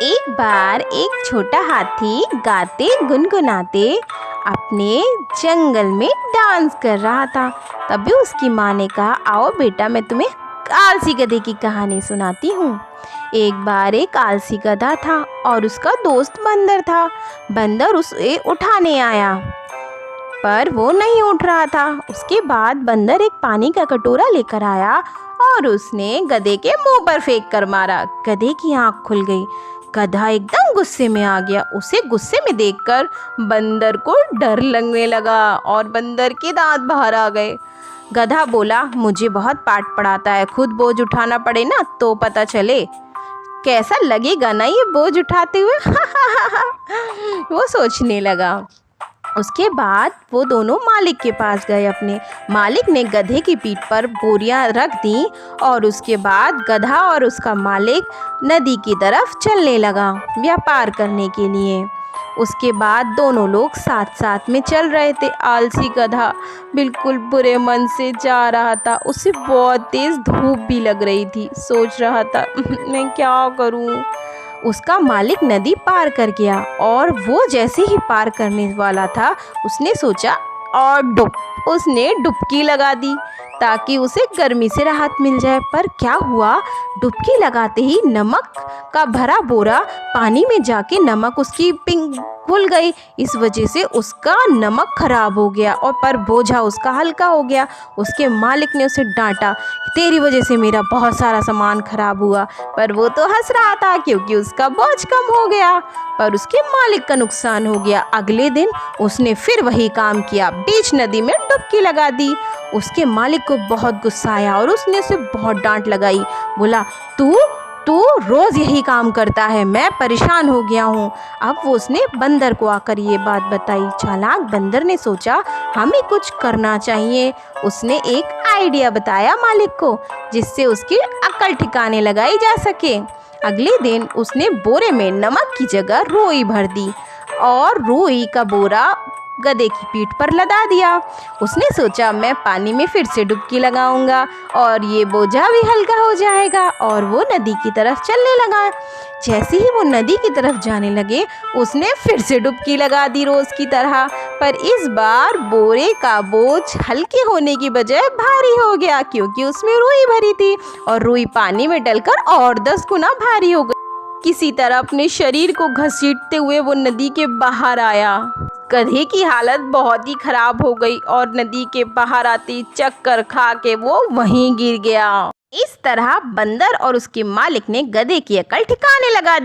एक बार एक छोटा हाथी गाते गुनगुनाते अपने जंगल में डांस कर रहा था। तभी उसकी माँ ने कहा, आओ बेटा, मैं तुम्हें आलसी गधे की कहानी सुनाती हूँ। एक बार एक आलसी गधा था और उसका दोस्त बंदर था। बंदर उसे उठाने आया पर वो नहीं उठ रहा था। उसके बाद बंदर एक पानी का कटोरा लेकर आया और उसने गधे के मुंह पर फेंक कर मारा। गधे की आंख खुल गई। गधा एकदम गुस्से में आ गया। उसे गुस्से में देखकर बंदर को डर लगने लगा और बंदर के दांत बाहर आ गए। गधा बोला, मुझे बहुत पाठ पढ़ाता है, खुद बोझ उठाना पड़े ना तो पता चले कैसा लगेगा ना ये बोझ उठाते हुए। वो सोचने लगा। उसके बाद वो दोनों मालिक के पास गए। अपने मालिक ने गधे की पीठ पर बोरियां रख दी और उसके बाद गधा और उसका मालिक नदी की तरफ चलने लगा व्यापार करने के लिए। उसके बाद दोनों लोग साथ साथ में चल रहे थे। आलसी गधा बिल्कुल बुरे मन से जा रहा था। उसे बहुत तेज धूप भी लग रही थी। सोच रहा था, मैं क्या करूं। उसका मालिक नदी पार कर गया और वो जैसे ही पार करने वाला था उसने सोचा और उसने डुबकी लगा दी ताकि उसे गर्मी से राहत मिल जाए। पर क्या हुआ, डुबकी लगाते ही नमक का भरा बोरा पानी में जाके नमक उसकी पिंक घुल गई। इस वजह से उसका नमक खराब हो गया और पर बोझा उसका हल्का हो गया। उसके मालिक ने उसे डांटा, तेरी वजह से मेरा बहुत सारा सामान खराब हुआ। पर वो तो हंस रहा था क्योंकि उसका बोझ कम हो गया, पर उसके मालिक का नुकसान हो गया। अगले दिन उसने फिर वही काम किया, बीच नदी में डुबकी लगा दी। उसके मालिक को बहुत गुस्सा आया और उसने उसे बहुत डांट लगाई। बोला, तू रोज यही काम करता है, मैं परेशान हो गया हूँ। अब वो उसने बंदर को आकर ये बात बताई। चालाक बंदर ने सोचा, हमें कुछ करना चाहिए। उसने एक आइडिया बताया मालिक को जिससे उसकी अक्ल ठिकाने लगाई जा सके। अगले दिन उसने बोरे में नमक की जगह रुई भर दी और रुई का बोरा गधे की पीठ पर लदा दिया। उसने सोचा, मैं पानी में फिर से डुबकी लगाऊंगा और ये बोझा भी हल्का हो जाएगा। और वो नदी की तरफ चलने लगा। जैसे ही वो नदी की तरफ जाने लगे उसने फिर से डुबकी लगा दी रोज की तरह। पर इस बार बोरे का बोझ हल्के होने की बजाय भारी हो गया क्योंकि उसमें रुई भरी थी और रुई पानी में डलकर और 10 गुना भारी हो गई। किसी तरह अपने शरीर को घसीटते हुए वो नदी के बाहर आया। गधे की हालत बहुत ही खराब हो गई और नदी के बाहर आती चक्कर खा के वो वहीं गिर गया। इस तरह बंदर और उसके मालिक ने गधे की अकल ठिकाने लगा दी।